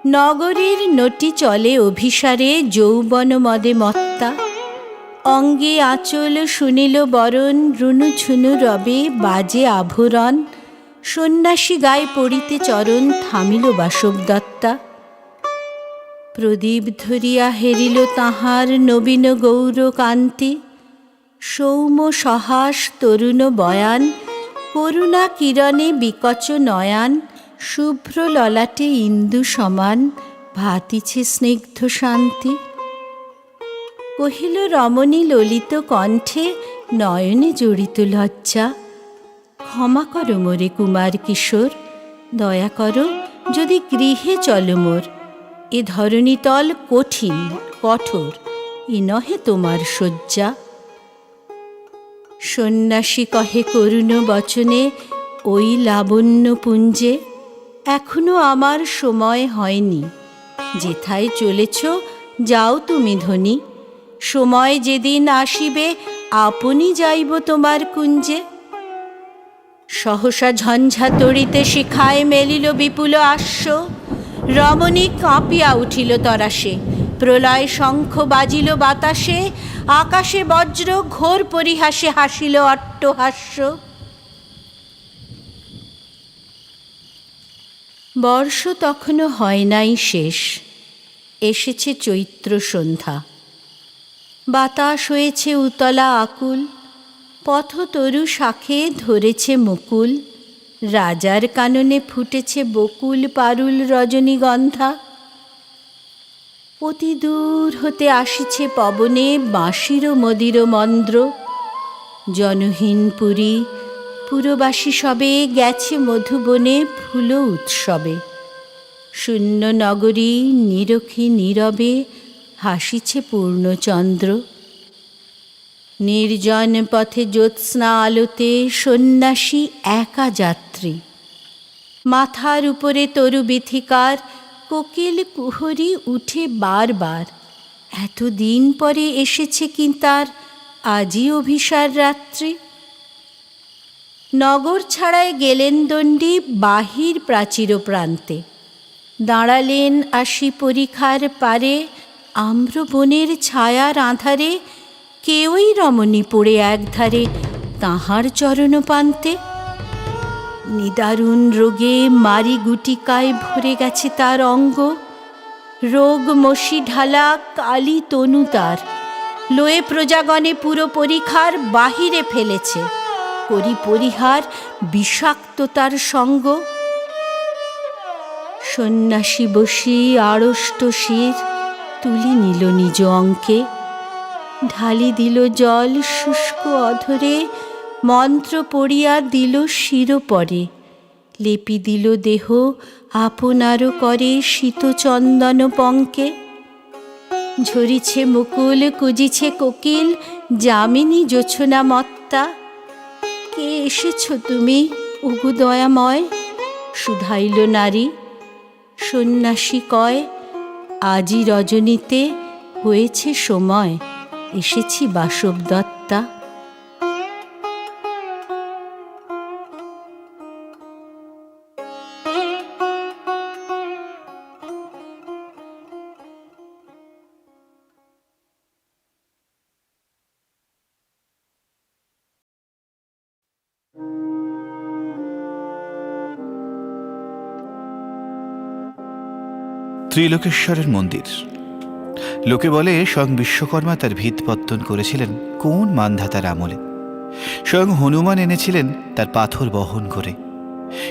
নগরীর নটি চলে অভিসারে যৌবন মদে মত্তা। অঙ্গে আঁচল শুনিল বরণ, রুনু ঝুনু রবে বাজে আভরণ। সন্ন্যাসী গায়ে পড়িতে চরণ, থামিল বাসবদত্তা। প্রদীপ ধরিয়া হেরিল তাহার নবীন গৌর কান্তি। সৌম্য সহাস তরুণ বয়ান, করুণা কিরণে বিকচ নয়ান। শুভ্র ললাটে ইন্দু সমান, ভাতিছে স্নিগ্ধ শান্তি। কহিল রমণী ললিত কণ্ঠে, নয়নে জড়িত লজ্জা। ক্ষমা করো মোরে কুমার কিশোর, দয়া করো যদি গৃহে চলো মোর। এ ধরণীতল কঠিন কঠোর, এ নহে তোমার শয্যা। সন্ন্যাসী কহে করুণ বচনে, ওই লাবণ্য পুঞ্জে। এখনো আমার সময় হয়নি, যেথায় চলেছ যাও তুমি ধনী। সময় যেদিন আসিবে, আপনি যাইব তোমার কুঞ্জে। সহসা ঝঞ্ঝা তড়িতে শিখায় মেলিল বিপুল আশ্ব। রমণী কাঁপিয়া উঠিল তরাসে, প্রলয় শঙ্খ বাজিল বাতাসে। আকাশে বজ্র ঘোর পরিহাসে হাসিল অট্টহাস্য। বর্ষ তখনও হয় নাই শেষ, এসেছে চৈত্র সন্ধ্যা। বাতাস হয়েছে উতলা আকুল, পথতরু শাখে ধরেছে মুকুল। রাজার কাননে ফুটেছে বকুল পারুল রজনীগন্ধা। অতি দূর হতে আসিছে পবনে বাঁশির মদির মন্দ্র। জনহীন পুরী পুরবাসী সবে গেছে মধুবনে ফুল উৎসবে। শূন্য নগরী নিরখী নীরবে হাসিছে পূর্ণচন্দ্র। নির্জন পথে জ্যোৎস্না আলোতে সন্ন্যাসী একা যাত্রী। মাথার উপরে তরু বিথিকার, কোকিল কুহরি উঠে বারবার। এতদিন পরে এসেছে কি তার আজই অভিসার রাত্রি। নগর ছাড়ায় গেলেন দণ্ডী বাহির প্রাচীর প্রান্তে। দাঁড়ালেন আসি পরিখার পারে, আম্র বনের ছায়ার আঁধারে। কেউই রমণী পড়ে একধারে তাহার চরণ পান্তে। নিদারুণ রোগে মারি গুটিকায় ভরে গেছে তার অঙ্গ। রোগ মশি ঢালা কালী তনু তার, লয়ে প্রজাগণে পুরো পরিখার বাহিরে ফেলেছে। করি পরিহার বিষাক্ত তার সঙ্গ। সন্ন্যাসী বসি আড়ষ্ট শির, তুলি নিল নিজ অঙ্কে। ঢালি দিল জল শুষ্ক অধরে, মন্ত্র পড়িয়া দিল শিরোপরে। লেপি দিল দেহ আপনারও করে শীত চন্দন পঙ্কে। ঝরিছে মুকুল কুজিছে কোকিল, যামিনী জোছনা মত্তা। কে এসেছ তুমি ওগো দয়াময়, শুধাইল নারী। সন্ন্যাসী কয়, আজি রজনীতে হয়েছে সময়, এসেছি বাসবদত্তা। ত্রিলোকেশ্বরের মন্দির। লোকে বলে স্বয়ং বিশ্বকর্মা তার ভিত পত্তন করেছিলেন কোন মানধাতার আমলে। স্বয়ং হনুমান এনেছিলেন তার পাথর বহন করে।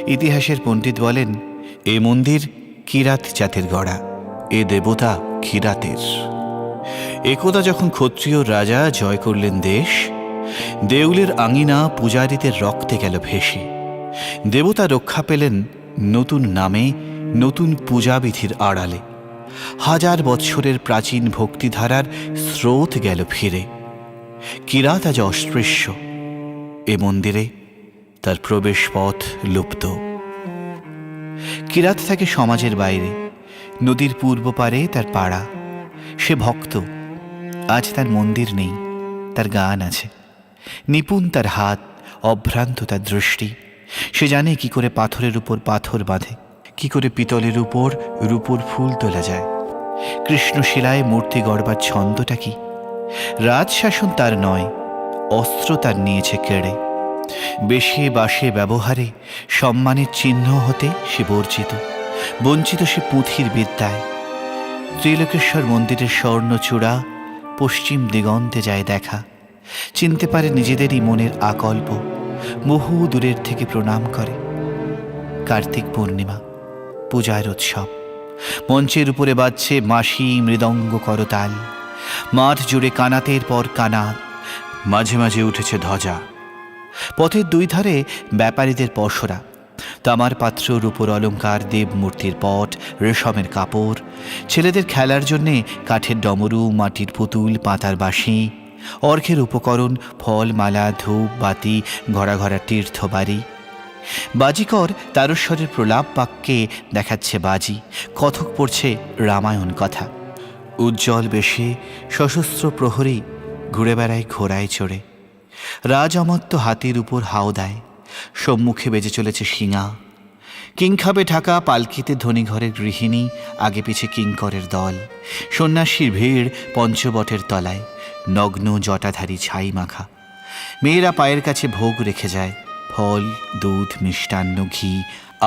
ইতিহাসের পণ্ডিত বলেন, এ মন্দির কিরাত জাতের গড়া, এ দেবতা কিরাতের। একদা যখন ক্ষত্রিয় রাজা জয় করলেন দেশ, দেউলের আঙিনা পূজারীদের রক্তে গেল ভেসে। দেবতা রক্ষা পেলেন নতুন নামে, নতুন পূজাবিধির আড়ালে। হাজার বৎসরের প্রাচীন ভক্তিধারার স্রোত গেল ফিরে। কিরাত আজ অস্পৃশ্য, এ মন্দিরে তার প্রবেশ পথ লুপ্ত। কিরাত থাকে সমাজের বাইরে, নদীর পূর্ব পারে তার পাড়া। সে ভক্ত, আজ তার মন্দির নেই, তার গান আছে। নিপুণ তার হাত, অভ্রান্ত তার দৃষ্টি। সে জানে কি করে পাথরের উপর পাথর বাঁধে, কি করে পিতলের উপর রূপোর ফুল তোলা যায়, কৃষ্ণশিলায় মূর্তি গড়বার ছন্দটা কি। রাজশাসন তার নয়, অস্ত্র তার নিয়েছে কেড়ে। বেশে বাসে ব্যবহারে সম্মানের চিহ্ন হতে সে বর্জিত, বঞ্চিত সে পুঁথির বিদ্যায়। ত্রিলোকেশ্বর মন্দিরের স্বর্ণচূড়া পশ্চিম দিগন্তে যায় দেখা, চিনতে পারে নিজেদেরই মনের আকল্প, বহু দূরের থেকে প্রণাম করে। কার্তিক পূর্ণিমা, পূজার উৎসব। মঞ্চের উপরে বাজছে মাসি মৃদঙ্গ করতাল, মাঠ জুড়ে কানাতের পর কানাত, মাঝে মাঝে উঠেছে ধ্বজা। পথের দুই ধারে ব্যাপারীদের পসরা, তামার পাত্র, রূপোর অলঙ্কার, দেব মূর্তির পট, রেশমের কাপড়, ছেলেদের খেলার জন্যে কাঠের ডমরু, মাটির পুতুল, পাতার বাঁশি, অর্ঘের উপকরণ, ফল, মালা, ধূপ, বাতি, ঘরা ঘরা তীর্থবাড়ি। বাজিকর তারস্বরের প্রলাপ বাক্যে দেখাচ্ছে বাজি, কথক পড়ছে রামায়ণ কথা। উজ্জ্বল বেশে সশস্ত্র প্রহরী ঘুরে বেড়ায় ঘোড়ায় চড়ে। রাজ অমত্ত হাতির উপর হাও দেয়, সম্মুখে বেজে চলেছে শিঙা। কিংখাবে ঢাকা পালকিতে ধনীঘরের গৃহিণী, আগে পিছে কিঙ্করের দল। সন্ন্যাসীর ভিড় পঞ্চবটের তলায়, নগ্ন জটাধারী ছাই মাখা। মেয়েরা পায়ের কাছে ভোগ রেখে যায়, ফল, দুধ, মিষ্টান্ন, ঘি,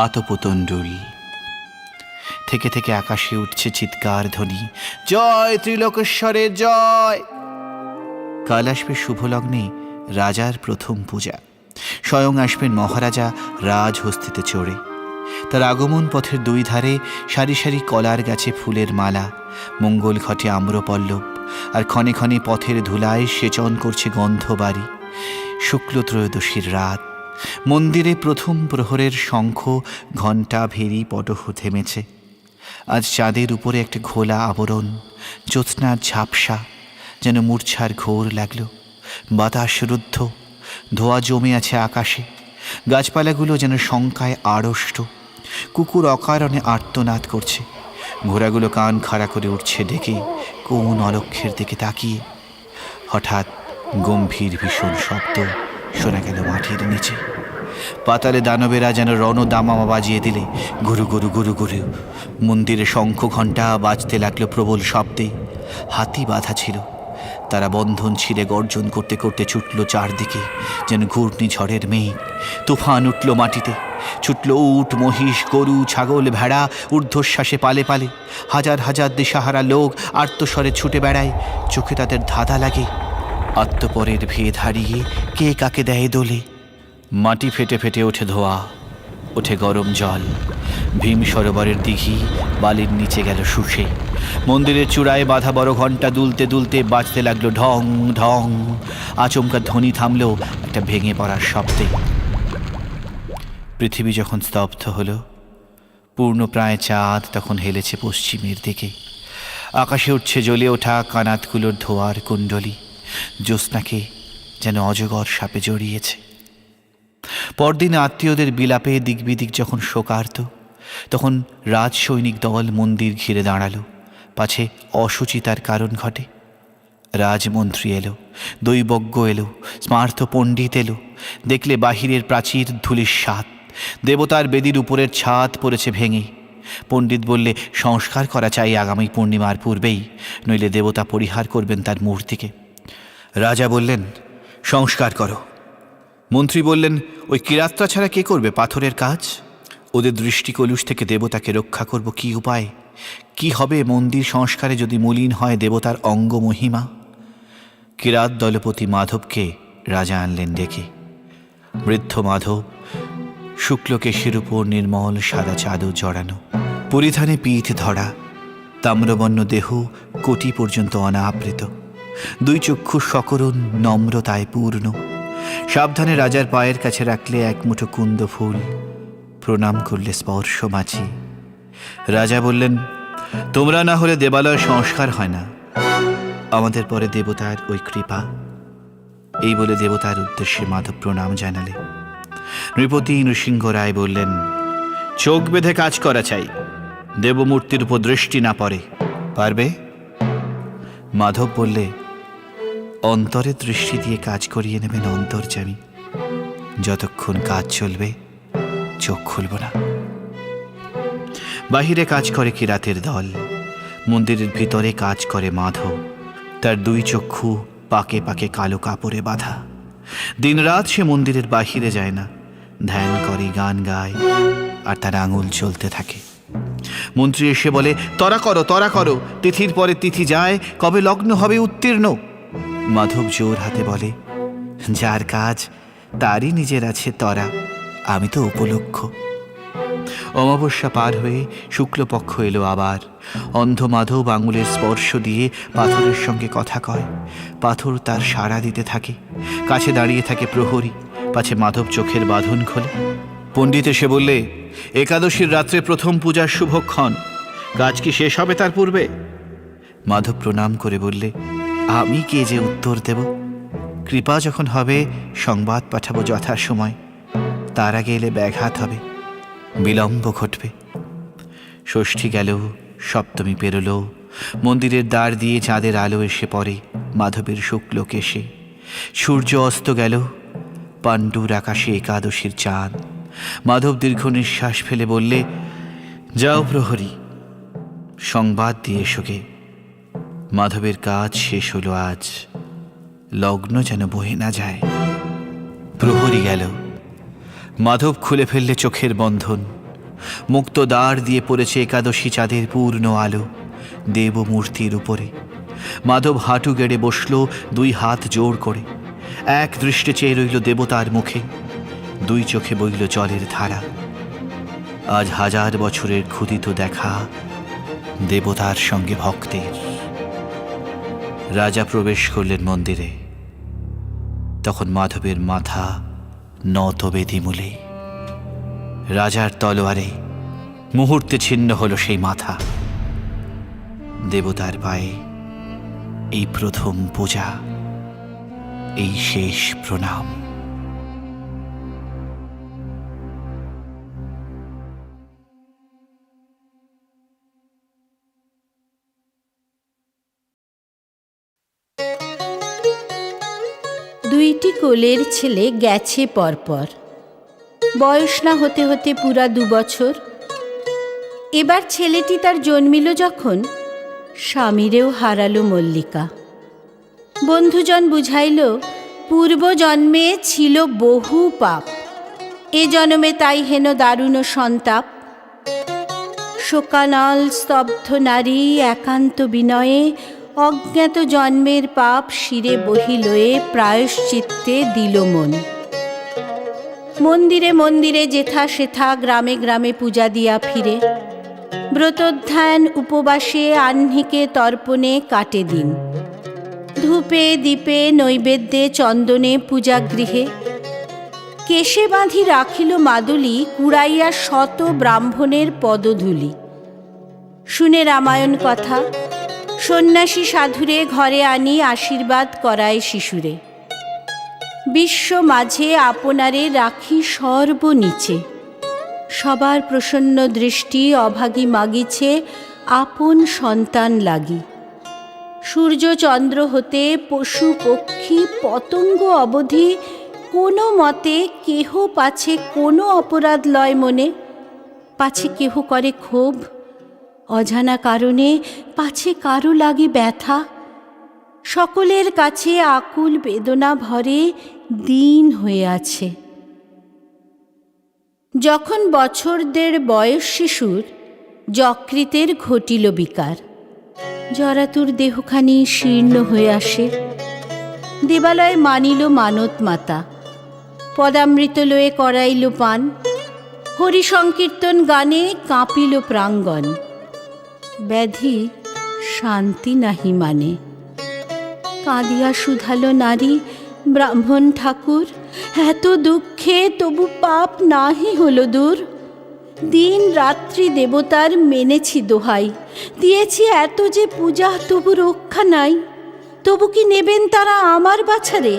আতপতণ্ডুল। থেকে থেকে আকাশে উঠছে চিৎকার ধ্বনি, জয় ত্রিলোকেশ্বরের জয়। কাল আসবে শুভলগ্নে রাজার প্রথম পূজা। স্বয়ং আসবেন মহারাজা রাজহস্তিতে চড়ে। তার আগমন পথের দুই ধারে সারি সারি কলার গাছে ফুলের মালা, মঙ্গল ঘটে আম্রপল্লব, আর ক্ষণে ক্ষণে পথের ধুলায় সেচন করছে গন্ধবাড়ি। শুক্ল ত্রয়োদশীর রাত, মন্দিরে প্রথম প্রহরের শঙ্খ, ঘণ্টা, ভেরি, পটহ থেমেছে। আজ চাঁদের উপরে একটা ঘোলা আবরণ, জ্যোৎস্নার ঝাপসা, যেন মূর্ছার ঘোর লাগলো। বাতাস রুদ্ধ, ধোয়া জমে আছে আকাশে। গাছপালাগুলো যেন শঙ্কায় আড়ষ্ট। কুকুর অকারণে আর্তনাদ করছে। ঘোড়াগুলো কান খাড়া করে উঠছে ডেকে, কোন অলক্ষ্যের দিকে তাকিয়ে। হঠাৎ গম্ভীর ভীষণ শব্দ শোনা গেল মাটির নিচে। পাতালে দানবেরা যেন রণদামামা বাজিয়ে দিলে, গুরু গুরু গুরু গুরু। মন্দিরে শঙ্খ ঘণ্টা বাজতে লাগলো প্রবল শব্দে। হাতি বাঁধা ছিল, তারা বন্ধন ছিঁড়ে গর্জন করতে করতে ছুটল চারদিকে, যেন ঘূর্ণিঝড়ের মেঘ। তুফান উঠল মাটিতে, ছুটল উট, মহিষ, গরু, ছাগল, ভেড়া, ঊর্ধ্বশ্বাসে পালে পালে। হাজার হাজার দিশাহারা লোক আর্তস্বরে ছুটে বেড়ায়, চোখে তাদের ধাঁধা লাগে। আত্মপরের ভেদ হারিয়ে কে কাকে দেয় দোলে। মাটি ফেটে ফেটে ওঠে ধোয়া, ওঠে গরম জল। ভীম সরোবরের দিঘি বালির নিচে গেল শুষে। মন্দিরের চূড়ায় বাঁধা বড় ঘণ্টা দুলতে দুলতে বাজতে লাগলো ঢং ঢং। আচমকা ধ্বনি থামল একটা ভেঙে পড়ার শব্দে। পৃথিবী যখন স্তব্ধ হলো, পূর্ণপ্রায় চাঁদ তখন হেলেছে পশ্চিমের দিকে। আকাশে উঠছে জ্বলে ওঠা কানাতগুলোর ধোয়ার কুণ্ডলী, জ্যোৎস্নাকে যেন অজগর সাপে জড়িয়েছে। পরদিন আত্মীয়দের বিলাপে দিকবিদিক যখন শোকার্ত, তখন রাজসৈনিক দল মন্দির ঘিরে দাঁড়ালো, পাছে অসুচিতার কারণ ঘটে। রাজমন্ত্রী এলো, দৈবজ্ঞ এলো, স্মার্ত পণ্ডিত এলো। দেখলে বাহিরের প্রাচীর ধুলির স্বাদ, দেবতার বেদির উপরের ছাদ পড়েছে ভেঙে। পণ্ডিত বললে, সংস্কার করা চাই আগামী পূর্ণিমার পূর্বেই, নইলে দেবতা পরিহার করবেন তার মূর্তিকে। রাজা বললেন, সংস্কার করো। মন্ত্রী বললেন, ওই কিরাতরা ছাড়া কে করবে পাথরের কাজ? ওদের দৃষ্টি কলুষ থেকে দেবতাকে রক্ষা করব কি উপায়? কি হবে মন্দির সংস্কারে যদি মলিন হয় দেবতার অঙ্গ মহিমা? কিরাত দলপতি মাধবকে রাজা আনলেন ডেকে। বৃদ্ধ মাধব শুক্লকেশের উপর নির্মল সাদা চাদর জড়ানো, পরিধানে পিঠ ধরা, তাম্রবর্ণ দেহ কোটি পর্যন্ত অনাবৃত, দুই চক্ষু সকরুণ নম্রতায় পূর্ণ। সাবধানে রাজার পায়ের কাছে রাখলে এক মুঠো কুন্দ ফুল, প্রণাম করলে স্পর্শ মাছি। রাজা বললেন, তোমরা না হলে দেবালয় সংস্কার হয় না, আমাদের পরে দেবতার ওই কৃপা। এই বলে দেবতার উদ্দেশ্যে মাধব প্রণাম জানালে। নৃপতি নৃসিংহ রায় বললেন, চোখ বেঁধে কাজ করা চাই, দেবমূর্তির উপর দৃষ্টি না পড়ে। পারবে? মাধব বললে, অন্তরে দৃষ্টি দিয়ে কাজ করিয়ে নেবেন অন্তর্যামী। যতক্ষণ কাজ চলবে চোখ খুলব না। বাহিরে কাজ করে কিরাতের দল, মন্দিরের ভিতরে কাজ করে মাধব। তার দুই চক্ষু পাকে পাকে কালো কাপড়ে বাঁধা। দিনরাত সে মন্দিরের বাহিরে যায় না, ধ্যান করে, গান গায়, আর তার আঙুল চলতে থাকে। মন্ত্রী এসে বলে, তরা করো, তরা করো, তিথির পরে তিথি যায়, কবে লগ্ন হবে উত্তীর্ণ। মাধব জোর হাতে বলে, যার কাজ তারই নিজের আছে তরা, আমি তো উপলক্ষ। অমাবস্যা পার হয়ে শুক্লপক্ষ এলো আবার। অন্ধ মাধব আঙুলের স্পর্শ দিয়ে পাথরের সঙ্গে কথা কয়। পাথর তার সাড়া দিতে থাকে। কাছে দাঁড়িয়ে থাকে প্রহরী, পাছে মাধব চোখের বাঁধন খোলে। পণ্ডিত এসে বললে, একাদশীর রাত্রে প্রথম পূজার শুভক্ষণ, কাজ কি শেষ হবে তার পূর্বে? মাধব প্রণাম করে বললে, আমি কে যে উত্তর দেব? কৃপা যখন হবে সংবাদ পাঠাবো যথাসময়, তার আগে এলে ব্যাঘাত হবে, বিলম্ব ঘটবে। ষষ্ঠী গেল, সপ্তমী পেরোল, মন্দিরের দ্বার দিয়ে চাঁদের আলো এসে পড়ে মাধবের শুক্ল কেশে। সূর্য অস্ত গেল, পাণ্ডুর আকাশে একাদশীর চাঁদ। মাধব দীর্ঘ নিঃশ্বাস ফেলে বললে, যাও প্রহরী, সংবাদ দিয়ে এসোগে, মাধবের কাজ শেষ হলো আজ, লগ্ন যেন বহে না যায়। প্রহরী গেল। মাধব খুলে ফেললে চোখের বন্ধন। মুক্ত দ্বার দিয়ে পড়েছে একাদশী চাঁদের পূর্ণ আলো দেবমূর্তির উপরে। মাধব হাঁটু গেড়ে বসল, দুই হাত জোড় করে। এক দৃষ্টে চেয়ে রইল দেবতার মুখে, দুই চোখে বইল জলের ধারা। আজ হাজার বছরের ক্ষুদিত দেখা দেবতার সঙ্গে ভক্তের। রাজা প্রবেশ করলেন মন্দিরে। তখন মাধবের মাথা নত বেদিমূলে। রাজার তলোয়ারে মুহূর্তে ছিন্ন হলো সেই মাথা। দেবতার পায়ে এই প্রথম পূজা, এই শেষ প্রণাম। দুইটি কোলের ছেলে গেছে পরপর, বয়স না হতে হতে পুরা 2 বছর। এবার ছেলেটি তার জন্মিল যখন, স্বামীরেও হারালো মল্লিকা। বন্ধুজন বুঝাইল, পূর্ব জন্মে ছিল বহু পাপ, এ জন্মে তাই হেন দারুণ সন্তাপ। শোকানল স্তব্ধ নারী একান্ত বিনয়ে, অজ্ঞাত জন্মের পাপ শিরে বহিলয়ে প্রায়শ্চিত্তে দিল মন। মন্দিরে মন্দিরে যেথা সেথা, গ্রামে গ্রামে পূজা দিয়া ফিরে। ব্রতধ্যান উপবাসে আহ্নিকে তর্পণে কাটে দিন। ধূপে দীপে নৈবেদ্যে চন্দনে পূজাগৃহে। কেশে বাঁধি রাখিল মাদুলি, কুড়াইয়া শত ব্রাহ্মণের পদধূলি। শুনে রামায়ণ কথা, সন্ন্যাসী সাধুরে ঘরে আনি আশীর্বাদ করায় শিশুরে। বিশ্ব মাঝে আপনারে রাখি সর্বনীচে। সবার প্রসন্ন দৃষ্টি অভাগী মাগিছে আপন সন্তান লাগি। সূর্য চন্দ্র হতে পশু পক্ষী পতঙ্গ অবধি, কোনো মতে কেহ পাছে কোনো অপরাধ লয় মনে, পাছে কেহ করে ক্ষোভ, অজানা কারণে পাছে কারো লাগে ব্যথা। সকলের কাছে আকুল বেদনা ভরে দিন হয়ে আছে। যখন বছর 1.5 বয়স শিশুর, যকৃতের ঘটিল বিকার। জরাতুর দেহখানি শীর্ণ হয়ে আসে। দেবালয়ে মানিল মানত মাতা, পদামৃত লয়ে করাইল পান। হরি সংকীর্তন গানে কাঁপিল প্রাঙ্গণ। ব্যাধি শান্তি নাহি মানে। কাঁদিয়া শুধালো নারী, ব্রাহ্মণ ঠাকুর, এত দুঃখে তবু পাপ নাহি হলো দূর। দিন রাত্রি দেবতার মেনেছি দোহাই, দিয়েছি এত যে পূজা তবু রক্ষা নাই। তবু কি নেবেন তারা আমার বাছারে?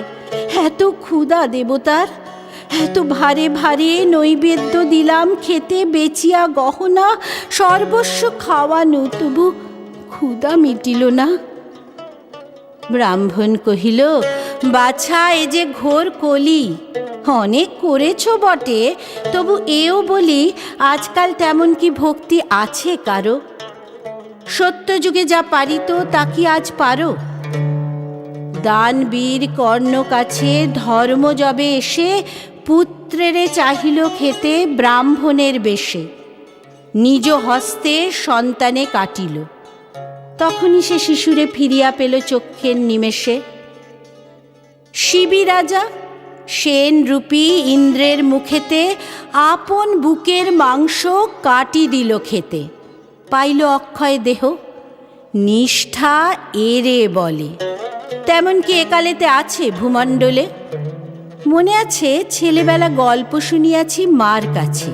এত ক্ষুধা দেবতার, এত ভারে ভারে নৈবেদ্য দিলাম খেতে, বেচিয়া গহনা সর্বস্ব খাওয়ানো, তবু ক্ষুধা মিটিল না। ব্রাহ্মণ কহিল, বাছা, এ যে ঘোর কলি। অনেক করেছ বটে, তবু এও বলি, আজকাল তেমন কি ভক্তি আছে কারো? সত্যযুগে যা পারিত তা কি আজ পারো? দানবীর কর্ণ কাছে ধর্ম যবে এসে পুত্রেরে চাহিল খেতে ব্রাহ্মণের বেশে, নিজ হস্তে সন্তানে কাটিল। তখনই সে শিশুরে ফিরিয়া পেল চক্ষের নিমেষে। শিবী রাজা সেন রূপী ইন্দ্রের মুখেতে আপন বুকের মাংস কাটি দিল খেতে, পাইল অক্ষয় দেহ। নিষ্ঠা এরে বলে, তেমন কি একালেতে আছে ভূমণ্ডলে? মনে আছে ছেলেবেলা গল্প শুনিয়াছি মার কাছে।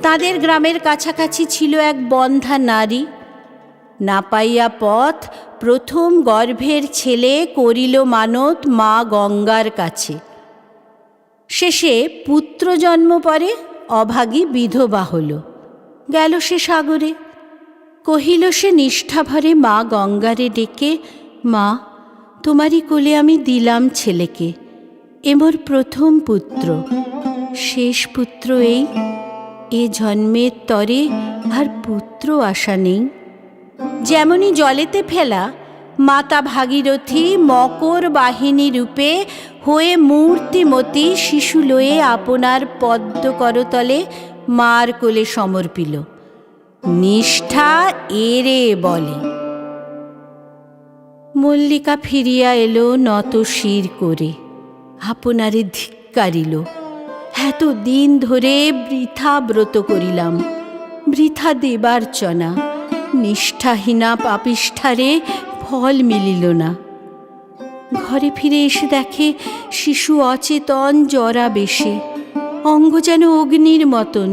তাদের গ্রামের কাছাকাছি ছিল এক বন্ধা নারী। না পাইয়া পথ প্রথম গর্ভের ছেলে করিল মানত মা গঙ্গার কাছে। শেষে পুত্র জন্ম পরে অভাগী বিধবা হল, গেল সে সাগরে। কহিল সে নিষ্ঠাভরে মা গঙ্গারে ডেকে, মা, তোমারই কোলে আমি দিলাম ছেলেকে, এ মোর প্রথম পুত্র, শেষ পুত্র এই। এ জন্মের তরে আর পুত্র আশা নেই। যেমনি জলেতে ফেলা মাতা ভাগীরথী মকর বাহিনী রূপে হয়ে মূর্তিমতী শিশু লয়ে আপনার পদ্ম করতলে মার কোলে সমর্পিল। নিষ্ঠা এরে বলে। মল্লিকা ফিরিয়া এলো নত শির করে, আপনারে ধিক্কারিল। এত দিন ধরে বৃথা ব্রত করিলাম, বৃথা দেবার চনা। নিষ্ঠাহীনা পাপিষ্ঠারে ফল মিলিল না। ঘরে ফিরে এসে দেখে শিশু অচেতন জরা বেশে, অঙ্গ যেন অগ্নির মতন।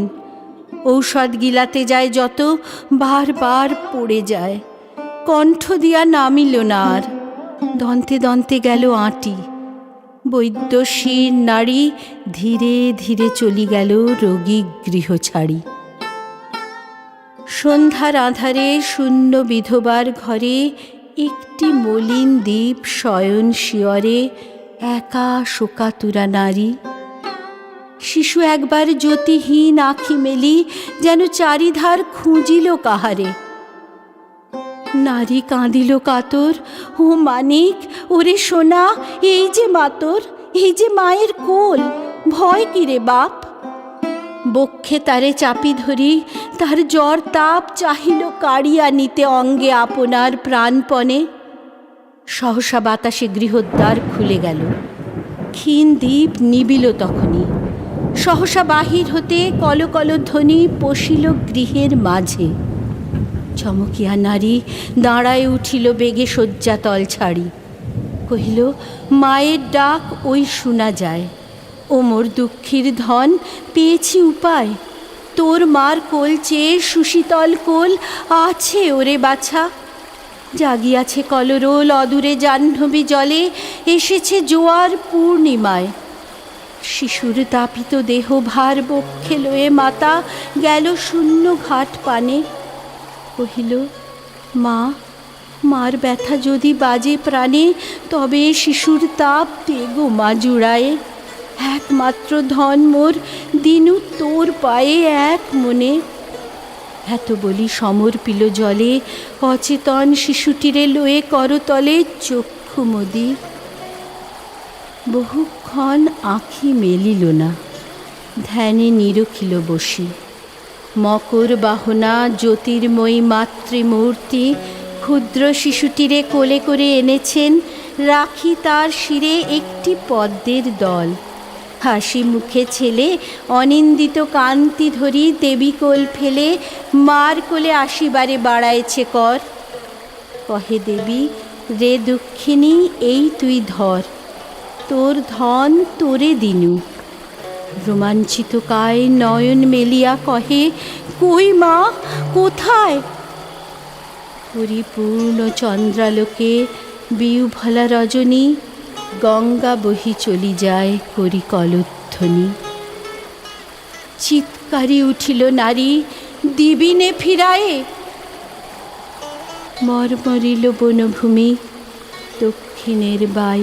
ঔষধ গিলাতে যায় যত, বারবার পড়ে যায়। কণ্ঠ দিয়া নামিল না আর, দন্তে দন্তে গেল আঁটি। বৈদ্য শির নারী ধীরে ধীরে চলি গেল রোগী গৃহ ছাড়ি। সন্ধ্যার আঁধারে শূন্য বিধবার ঘরে একটি মলিন দ্বীপ শয়ন শিয়রে একা শোকাতুরা নারী। শিশু একবার জ্যোতিহীন আঁখি মেলি যেন চারিধার খুঁজিল কাহারে। নারী কাঁদিল কাতর, ও মানিক, ওরে সোনা, এই যে মাতর, এই যে মায়ের কোল, ভয় কিরে বাপ? বক্ষে তারে চাপি ধরি তার জ্বর তাপ চাহিল কাড়িয়া নিতে অঙ্গে আপনার প্রাণপণে। সহসা বাতাসে গৃহদ্বার খুলে গেল, ক্ষীণ দ্বীপ নিবিল তখনই। সহসা বাহির হতে কলকল ধ্বনি পশিল গৃহের মাঝে। চমকিয়া নারী দাঁড়ায় উঠিল বেগে শয্যাতল ছাড়ি। কহিল, মায়ের ডাক ওই শোনা যায়। ও মোর দুঃখীর ধন, পেয়েছি উপায়। তোর মার কোল চেয়ে সুশীতল কোল আছে ওরে বাছা। জাগিয়াছে কলরোল অদূরে জাহ্নবী জলে, এসেছে জোয়ার পূর্ণিমায়। শিশুর তাপিত দেহ ভার বক্ষে লয়ে মাতা গেল শূন্য ঘাট পানে। কহিল, মা, মার ব্যথা যদি বাজে প্রাণে, তবে শিশুর তাপ দেগো মা জুড়ায়ে। একমাত্র ধন মোর, দিনু তোর পায়ে এক মনে। এত বলি সমর্পিল জলে অচেতন শিশুটিরে লয়ে করতলে চক্ষু মোদি। বহুক্ষণ আঁখি মেলিল না, ধ্যানে নিরখিল বসি। মকর বাহনা জ্যোতির্ময়ী মাতৃমূর্তি ক্ষুদ্র শিশুটিরে কোলে করে এনেছেন। রাখি তার শিরে একটি পদ্মের দল। হাসি মুখে ছেলে অনিন্দিত কান্তি ধরি দেবী কোল ফেলে মার কোলে আসিবারে বাড়াইছে কর। কহে দেবী, রে দুঃখিনী, এই তুই ধর, তোর ধন তোরে দিনু। রোমাঞ্চিত কায় নয়ন মেলিয়া কহে, কই মা, কোথায়? পরিপূর্ণ চন্দ্রালোকে বিউভলা রজনী, গঙ্গা বহি চলি যায় করি কলধ্বনি। চিৎকারি উঠিল নারী, দিবিনে ফিরায়ে। মরমরিল বনভূমি, দক্ষিণের বাই